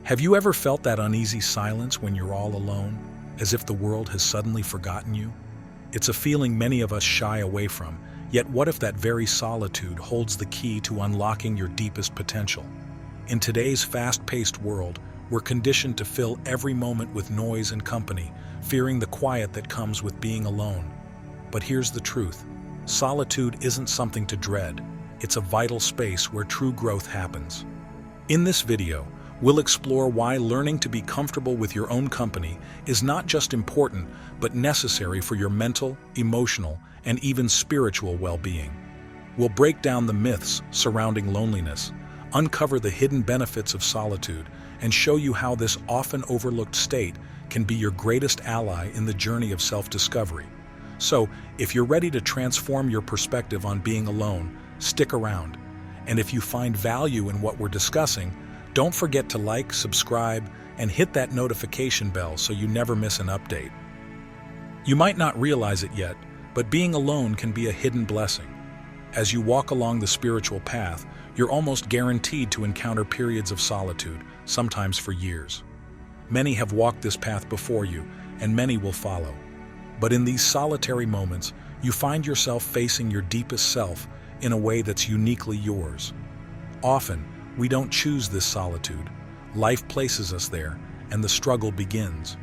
Have you ever felt that uneasy silence when you're all alone, as if the world has suddenly forgotten you? It's a feeling many of us shy away from, yet what if that very solitude holds the key to unlocking your deepest potential? In today's fast-paced world, we're conditioned to fill every moment with noise and company, fearing the quiet that comes with being alone. But here's the truth. Solitude isn't something to dread. It's a vital space where true growth happens. In this video, we'll explore why learning to be comfortable with your own company is not just important, but necessary for your mental, emotional, and even spiritual well-being. We'll break down the myths surrounding loneliness, uncover the hidden benefits of solitude, and show you how this often overlooked state can be your greatest ally in the journey of self-discovery. So, if you're ready to transform your perspective on being alone, stick around. And if you find value in what we're discussing, don't forget to like, subscribe, and hit that notification bell so you never miss an update. You might not realize it yet, but being alone can be a hidden blessing. As you walk along the spiritual path, you're almost guaranteed to encounter periods of solitude, sometimes for years. Many have walked this path before you, and many will follow. But in these solitary moments, you find yourself facing your deepest self in a way that's uniquely yours. Often, we don't choose this solitude. Life places us there, and the struggle begins.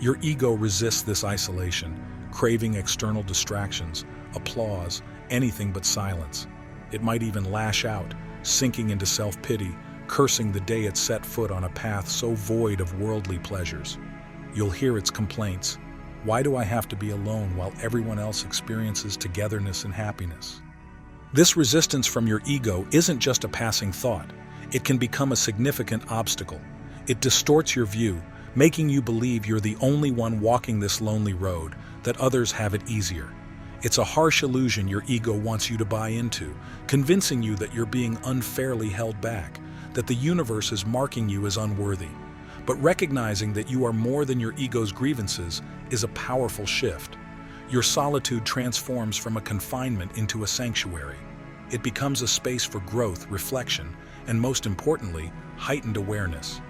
Your ego resists this isolation, craving external distractions, applause, anything but silence. It might even lash out, sinking into self-pity, cursing the day it set foot on a path so void of worldly pleasures. You'll hear its complaints. Why do I have to be alone while everyone else experiences togetherness and happiness? This resistance from your ego isn't just a passing thought. It can become a significant obstacle. It distorts your view, making you believe you're the only one walking this lonely road, that others have it easier. It's a harsh illusion your ego wants you to buy into, convincing you that you're being unfairly held back, that the universe is marking you as unworthy. But recognizing that you are more than your ego's grievances is a powerful shift. Your solitude transforms from a confinement into a sanctuary. It becomes a space for growth, reflection, and most importantly, heightened awareness.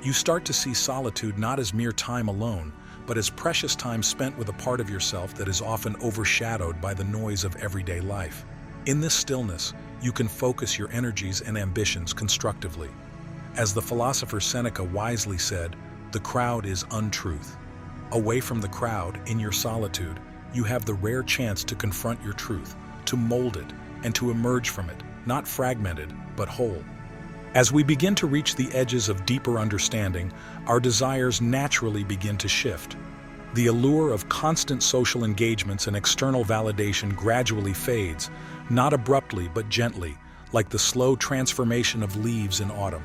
You start to see solitude not as mere time alone, but as precious time spent with a part of yourself that is often overshadowed by the noise of everyday life. In this stillness, you can focus your energies and ambitions constructively. As the philosopher Seneca wisely said, the crowd is untruth. Away from the crowd, in your solitude, you have the rare chance to confront your truth, to mold it, and to emerge from it, not fragmented, but whole. As we begin to reach the edges of deeper understanding, our desires naturally begin to shift. The allure of constant social engagements and external validation gradually fades, not abruptly but gently, like the slow transformation of leaves in autumn.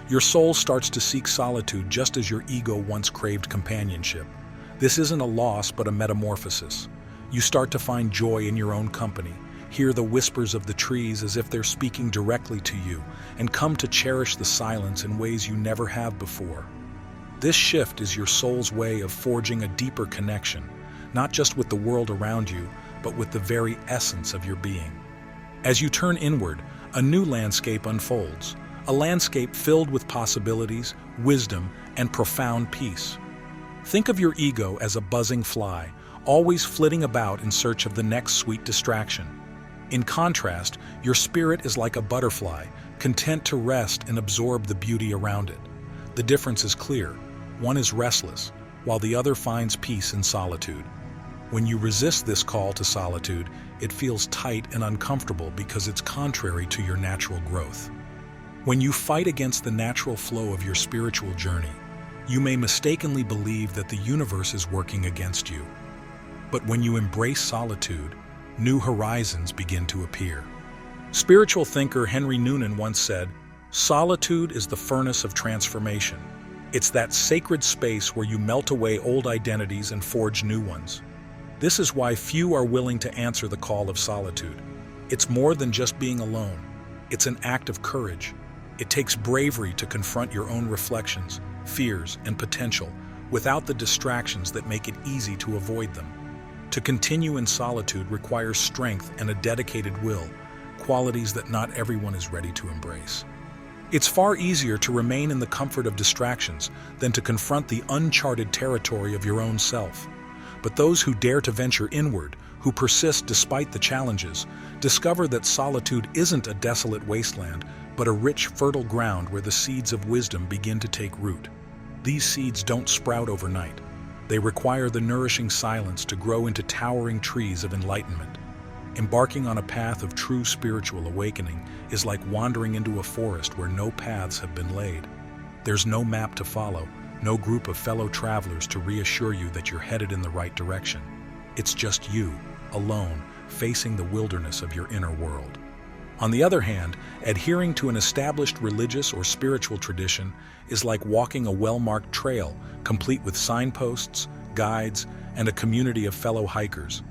Your soul starts to seek solitude just as your ego once craved companionship. This isn't a loss but a metamorphosis. You start to find joy in your own company, hear the whispers of the trees as if they're speaking directly to you, and come to cherish the silence in ways you never have before. This shift is your soul's way of forging a deeper connection, not just with the world around you, but with the very essence of your being. As you turn inward, a new landscape unfolds, a landscape filled with possibilities, wisdom, and profound peace. Think of your ego as a buzzing fly, always flitting about in search of the next sweet distraction. In contrast, your spirit is like a butterfly, content to rest and absorb the beauty around it. The difference is clear. One is restless, while the other finds peace in solitude. When you resist this call to solitude, it feels tight and uncomfortable because it's contrary to your natural growth. When you fight against the natural flow of your spiritual journey, you may mistakenly believe that the universe is working against you. But when you embrace solitude, new horizons begin to appear. Spiritual thinker Henry Noonan once said, "Solitude is the furnace of transformation. It's that sacred space where you melt away old identities and forge new ones." This is why few are willing to answer the call of solitude. It's more than just being alone. It's an act of courage. It takes bravery to confront your own reflections, fears, and potential without the distractions that make it easy to avoid them. To continue in solitude requires strength and a dedicated will, qualities that not everyone is ready to embrace. It's far easier to remain in the comfort of distractions than to confront the uncharted territory of your own self. But those who dare to venture inward, who persist despite the challenges, discover that solitude isn't a desolate wasteland, but a rich, fertile ground where the seeds of wisdom begin to take root. These seeds don't sprout overnight. They require the nourishing silence to grow into towering trees of enlightenment. Embarking on a path of true spiritual awakening is like wandering into a forest where no paths have been laid. There's no map to follow, no group of fellow travelers to reassure you that you're headed in the right direction. It's just you, alone, facing the wilderness of your inner world. On the other hand, adhering to an established religious or spiritual tradition is like walking a well-marked trail, complete with signposts, guides, and a community of fellow hikers.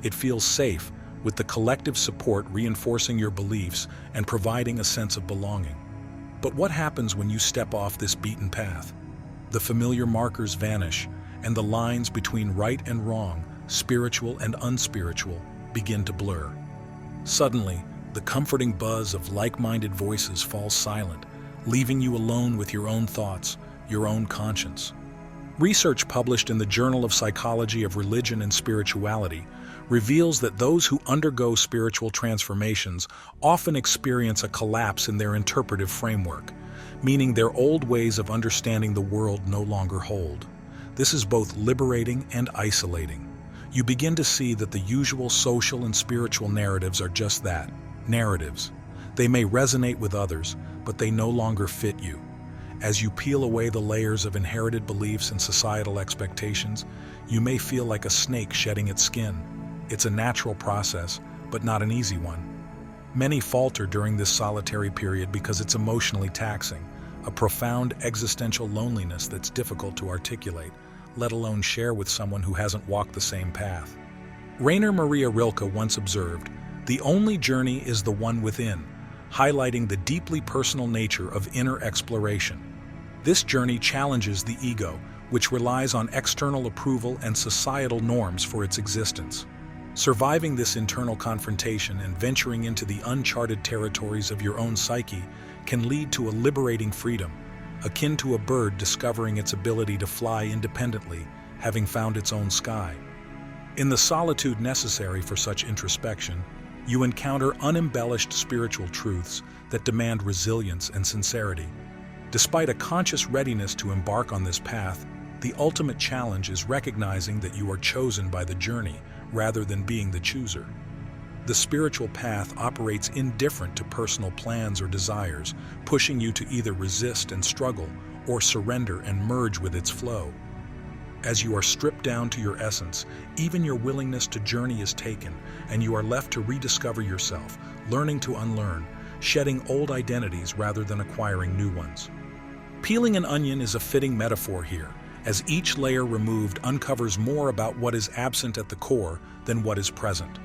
It feels safe, with the collective support reinforcing your beliefs and providing a sense of belonging. But what happens when you step off this beaten path? The familiar markers vanish, and the lines between right and wrong, spiritual and unspiritual, begin to blur. Suddenly, the comforting buzz of like-minded voices falls silent, leaving you alone with your own thoughts, your own conscience. Research published in the Journal of Psychology of Religion and Spirituality reveals that those who undergo spiritual transformations often experience a collapse in their interpretive framework, meaning their old ways of understanding the world no longer hold. This is both liberating and isolating. You begin to see that the usual social and spiritual narratives are just that, narratives. They may resonate with others, but they no longer fit you. As you peel away the layers of inherited beliefs and societal expectations, you may feel like a snake shedding its skin. It's a natural process, but not an easy one. Many falter during this solitary period because it's emotionally taxing, a profound existential loneliness that's difficult to articulate, let alone share with someone who hasn't walked the same path. Rainer Maria Rilke once observed, "The only journey is the one within," highlighting the deeply personal nature of inner exploration. This journey challenges the ego, which relies on external approval and societal norms for its existence. Surviving this internal confrontation and venturing into the uncharted territories of your own psyche can lead to a liberating freedom, akin to a bird discovering its ability to fly independently, having found its own sky. In the solitude necessary for such introspection, you encounter unembellished spiritual truths that demand resilience and sincerity. Despite a conscious readiness to embark on this path, the ultimate challenge is recognizing that you are chosen by the journey rather than being the chooser. The spiritual path operates indifferent to personal plans or desires, pushing you to either resist and struggle or surrender and merge with its flow. As you are stripped down to your essence, even your willingness to journey is taken, and you are left to rediscover yourself, learning to unlearn, shedding old identities rather than acquiring new ones. Peeling an onion is a fitting metaphor here, as each layer removed uncovers more about what is absent at the core than what is present.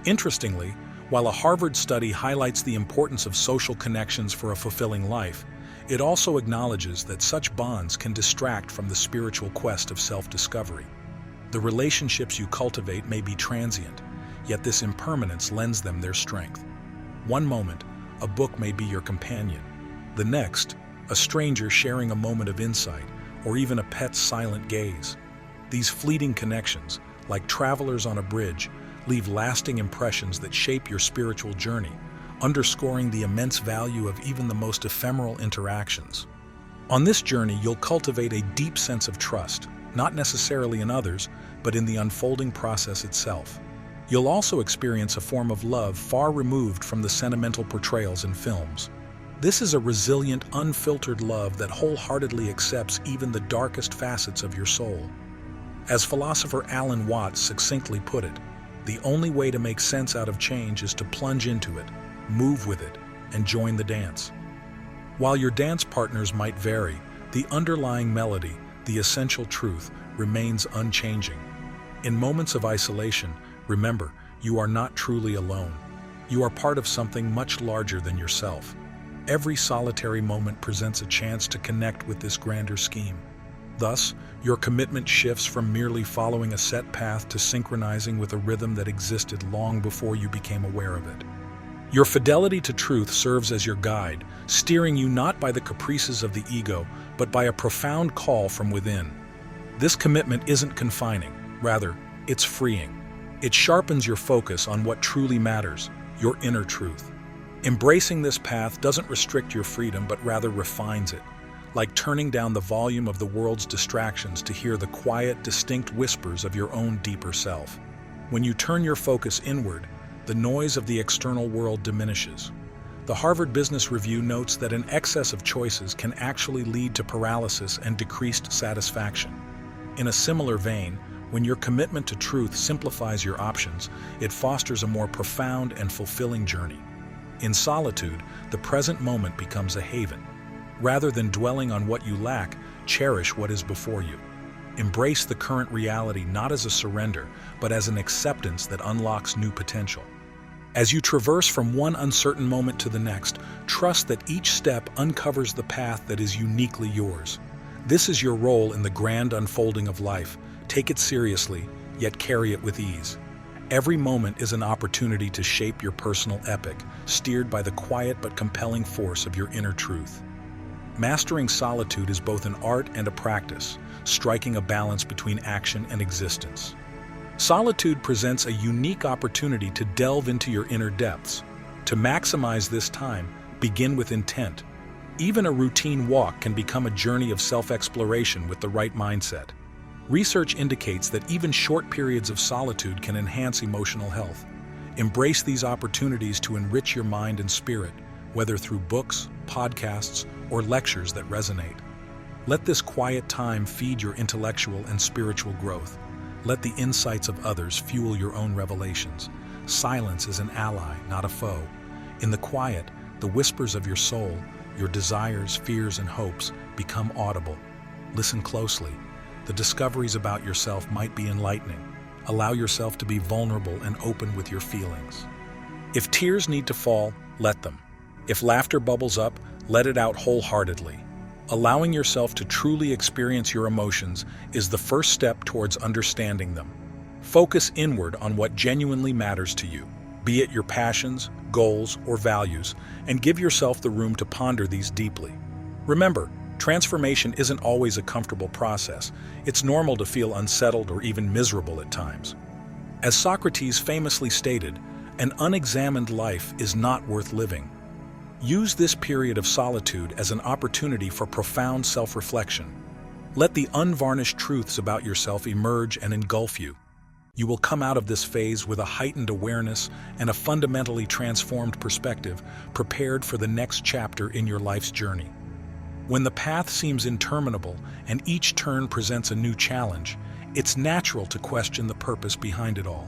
Interestingly, while a Harvard study highlights the importance of social connections for a fulfilling life, it also acknowledges that such bonds can distract from the spiritual quest of self-discovery. The relationships you cultivate may be transient, yet this impermanence lends them their strength. One moment, a book may be your companion. The next, a stranger sharing a moment of insight, or even a pet's silent gaze. These fleeting connections, like travelers on a bridge, leave lasting impressions that shape your spiritual journey, underscoring the immense value of even the most ephemeral interactions. On this journey, you'll cultivate a deep sense of trust, not necessarily in others, but in the unfolding process itself. You'll also experience a form of love far removed from the sentimental portrayals in films. This is a resilient, unfiltered love that wholeheartedly accepts even the darkest facets of your soul. As philosopher Alan Watts succinctly put it, the only way to make sense out of change is to plunge into it, move with it, and join the dance. While your dance partners might vary, the underlying melody, the essential truth, remains unchanging. In moments of isolation, remember, you are not truly alone. You are part of something much larger than yourself. Every solitary moment presents a chance to connect with this grander scheme. Thus, your commitment shifts from merely following a set path to synchronizing with a rhythm that existed long before you became aware of it. Your fidelity to truth serves as your guide, steering you not by the caprices of the ego, but by a profound call from within. This commitment isn't confining, rather, it's freeing. It sharpens your focus on what truly matters, your inner truth. Embracing this path doesn't restrict your freedom, but rather refines it, like turning down the volume of the world's distractions to hear the quiet, distinct whispers of your own deeper self. When you turn your focus inward, the noise of the external world diminishes. The Harvard Business Review notes that an excess of choices can actually lead to paralysis and decreased satisfaction. In a similar vein, when your commitment to truth simplifies your options, it fosters a more profound and fulfilling journey. In solitude, the present moment becomes a haven. Rather than dwelling on what you lack, cherish what is before you. Embrace the current reality not as a surrender, but as an acceptance that unlocks new potential. As you traverse from one uncertain moment to the next, trust that each step uncovers the path that is uniquely yours. This is your role in the grand unfolding of life. Take it seriously, yet carry it with ease. Every moment is an opportunity to shape your personal epic, steered by the quiet but compelling force of your inner truth. Mastering solitude is both an art and a practice, striking a balance between action and existence. Solitude presents a unique opportunity to delve into your inner depths. To maximize this time, begin with intent. Even a routine walk can become a journey of self-exploration with the right mindset. Research indicates that even short periods of solitude can enhance emotional health. Embrace these opportunities to enrich your mind and spirit, whether through books, podcasts, or lectures that resonate. Let this quiet time feed your intellectual and spiritual growth. Let the insights of others fuel your own revelations. Silence is an ally, not a foe. In the quiet, the whispers of your soul, your desires, fears, and hopes become audible. Listen closely. The discoveries about yourself might be enlightening. Allow yourself to be vulnerable and open with your feelings. If tears need to fall, let them. If laughter bubbles up, let it out wholeheartedly. Allowing yourself to truly experience your emotions is the first step towards understanding them. Focus inward on what genuinely matters to you, be it your passions, goals, or values, and give yourself the room to ponder these deeply. Remember, transformation isn't always a comfortable process. It's normal to feel unsettled or even miserable at times. As Socrates famously stated, an unexamined life is not worth living. Use this period of solitude as an opportunity for profound self-reflection. Let the unvarnished truths about yourself emerge and engulf you. You will come out of this phase with a heightened awareness and a fundamentally transformed perspective, prepared for the next chapter in your life's journey. When the path seems interminable and each turn presents a new challenge, it's natural to question the purpose behind it all.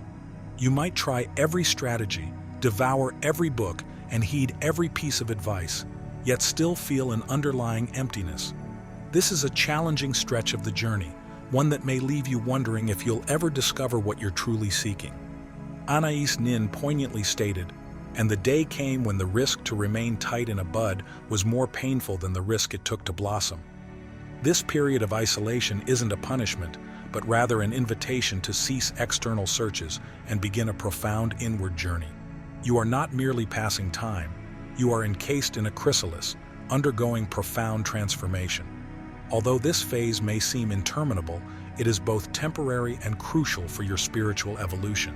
You might try every strategy, devour every book, and heed every piece of advice, yet still feel an underlying emptiness. This is a challenging stretch of the journey, one that may leave you wondering if you'll ever discover what you're truly seeking. Anais Nin poignantly stated, "And the day came when the risk to remain tight in a bud was more painful than the risk it took to blossom." This period of isolation isn't a punishment, but rather an invitation to cease external searches and begin a profound inward journey. You are not merely passing time, you are encased in a chrysalis, undergoing profound transformation. Although this phase may seem interminable, it is both temporary and crucial for your spiritual evolution.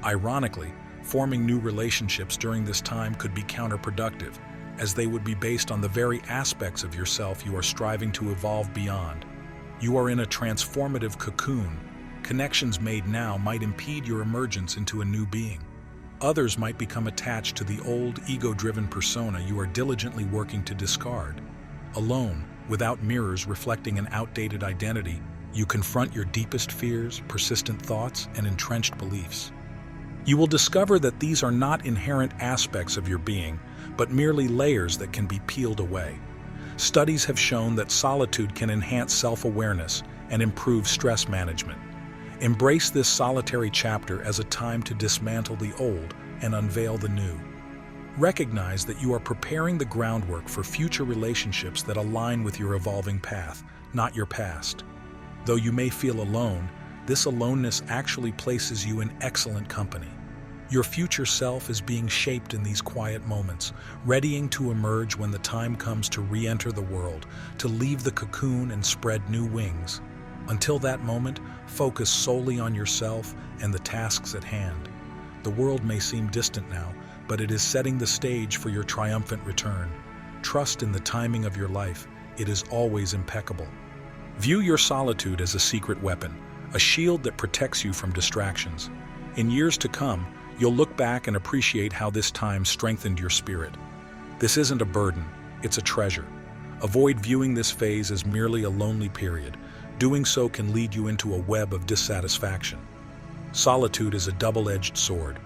Ironically, forming new relationships during this time could be counterproductive, as they would be based on the very aspects of yourself you are striving to evolve beyond. You are in a transformative cocoon. Connections made now might impede your emergence into a new being. Others might become attached to the old, ego-driven persona you are diligently working to discard. Alone, without mirrors reflecting an outdated identity, you confront your deepest fears, persistent thoughts, and entrenched beliefs. You will discover that these are not inherent aspects of your being, but merely layers that can be peeled away. Studies have shown that solitude can enhance self-awareness and improve stress management. Embrace this solitary chapter as a time to dismantle the old and unveil the new. Recognize that you are preparing the groundwork for future relationships that align with your evolving path, not your past. Though you may feel alone, this aloneness actually places you in excellent company. Your future self is being shaped in these quiet moments, readying to emerge when the time comes to re-enter the world, to leave the cocoon and spread new wings. Until that moment, focus solely on yourself and the tasks at hand. The world may seem distant now, but it is setting the stage for your triumphant return. Trust in the timing of your life. It is always impeccable. View your solitude as a secret weapon, a shield that protects you from distractions. In years to come, you'll look back and appreciate how this time strengthened your spirit. This isn't a burden, it's a treasure. Avoid viewing this phase as merely a lonely period. Doing so can lead you into a web of dissatisfaction. Solitude is a double-edged sword.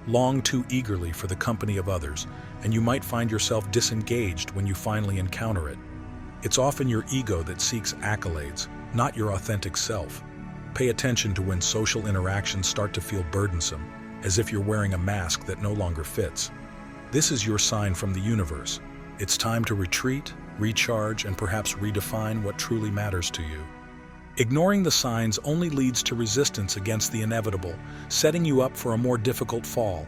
Long too eagerly for the company of others, and you might find yourself disengaged when you finally encounter it. It's often your ego that seeks accolades, not your authentic self. Pay attention to when social interactions start to feel burdensome, as if you're wearing a mask that no longer fits. This is your sign from the universe. It's time to retreat, recharge, and perhaps redefine what truly matters to you. Ignoring the signs only leads to resistance against the inevitable, setting you up for a more difficult fall.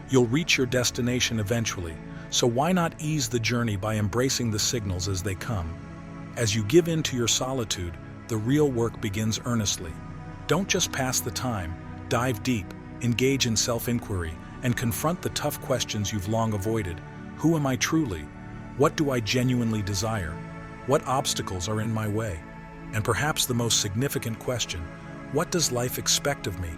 You'll reach your destination eventually, so why not ease the journey by embracing the signals as they come? As you give in to your solitude, the real work begins earnestly. Don't just pass the time, dive deep, engage in self-inquiry, and confront the tough questions you've long avoided. Who am I truly? What do I genuinely desire? What obstacles are in my way? And perhaps the most significant question, what does life expect of me?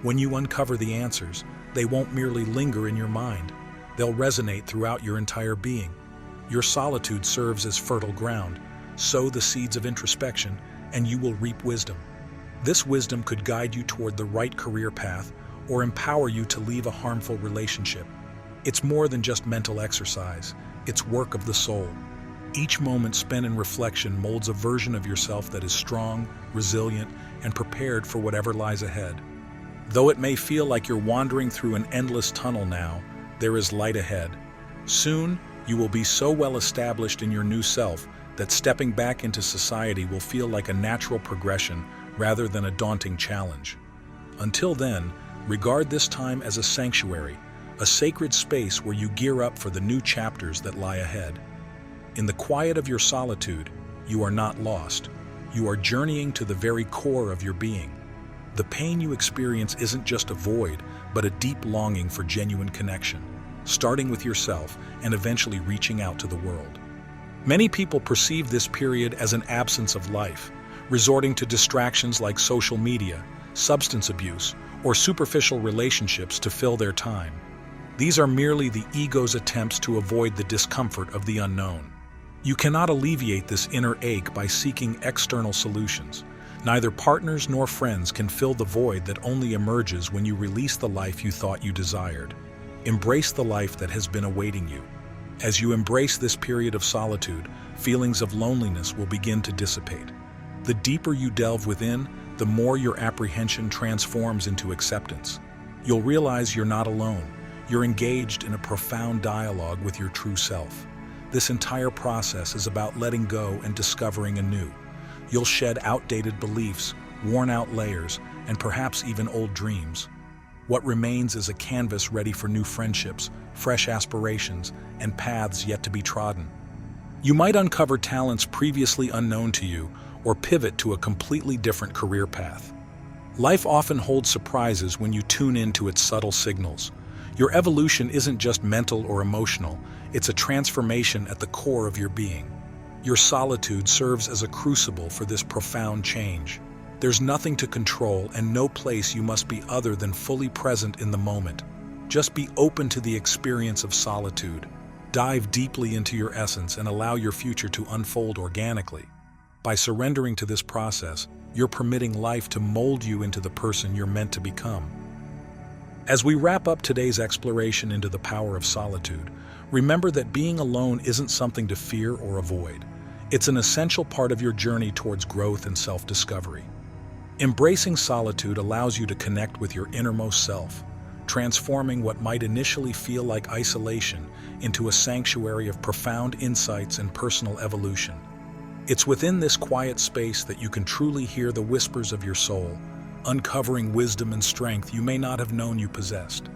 When you uncover the answers, they won't merely linger in your mind. They'll resonate throughout your entire being. Your solitude serves as fertile ground. Sow the seeds of introspection, and you will reap wisdom. This wisdom could guide you toward the right career path or empower you to leave a harmful relationship. It's more than just mental exercise. It's work of the soul. Each moment spent in reflection molds a version of yourself that is strong, resilient, and prepared for whatever lies ahead. Though it may feel like you're wandering through an endless tunnel now, there is light ahead. Soon, you will be so well established in your new self that stepping back into society will feel like a natural progression rather than a daunting challenge. Until then, regard this time as a sanctuary, a sacred space where you gear up for the new chapters that lie ahead. In the quiet of your solitude, you are not lost. You are journeying to the very core of your being. The pain you experience isn't just a void, but a deep longing for genuine connection, starting with yourself and eventually reaching out to the world. Many people perceive this period as an absence of life, resorting to distractions like social media, substance abuse, or superficial relationships to fill their time. These are merely the ego's attempts to avoid the discomfort of the unknown. You cannot alleviate this inner ache by seeking external solutions. Neither partners nor friends can fill the void that only emerges when you release the life you thought you desired. Embrace the life that has been awaiting you. As you embrace this period of solitude, feelings of loneliness will begin to dissipate. The deeper you delve within, the more your apprehension transforms into acceptance. You'll realize you're not alone. You're engaged in a profound dialogue with your true self. This entire process is about letting go and discovering anew. You'll shed outdated beliefs, worn-out layers, and perhaps even old dreams. What remains is a canvas ready for new friendships, fresh aspirations, and paths yet to be trodden. You might uncover talents previously unknown to you, or pivot to a completely different career path. Life often holds surprises when you tune into its subtle signals. Your evolution isn't just mental or emotional, it's a transformation at the core of your being. Your solitude serves as a crucible for this profound change. There's nothing to control and no place you must be other than fully present in the moment. Just be open to the experience of solitude. Dive deeply into your essence and allow your future to unfold organically. By surrendering to this process, you're permitting life to mold you into the person you're meant to become. As we wrap up today's exploration into the power of solitude, remember that being alone isn't something to fear or avoid. It's an essential part of your journey towards growth and self-discovery. Embracing solitude allows you to connect with your innermost self, transforming what might initially feel like isolation into a sanctuary of profound insights and personal evolution. It's within this quiet space that you can truly hear the whispers of your soul, uncovering wisdom and strength you may not have known you possessed.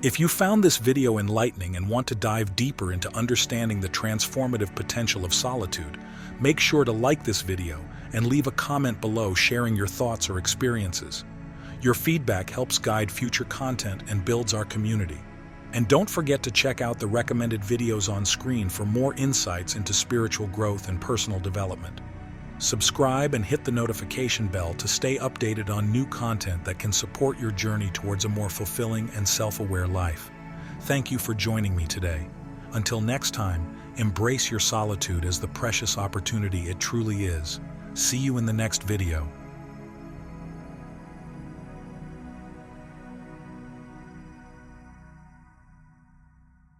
If you found this video enlightening and want to dive deeper into understanding the transformative potential of solitude, make sure to like this video and leave a comment below sharing your thoughts or experiences. Your feedback helps guide future content and builds our community. And don't forget to check out the recommended videos on screen for more insights into spiritual growth and personal development. Subscribe and hit the notification bell to stay updated on new content that can support your journey towards a more fulfilling and self-aware life. Thank you for joining me today. Until next time, embrace your solitude as the precious opportunity it truly is. See you in the next video.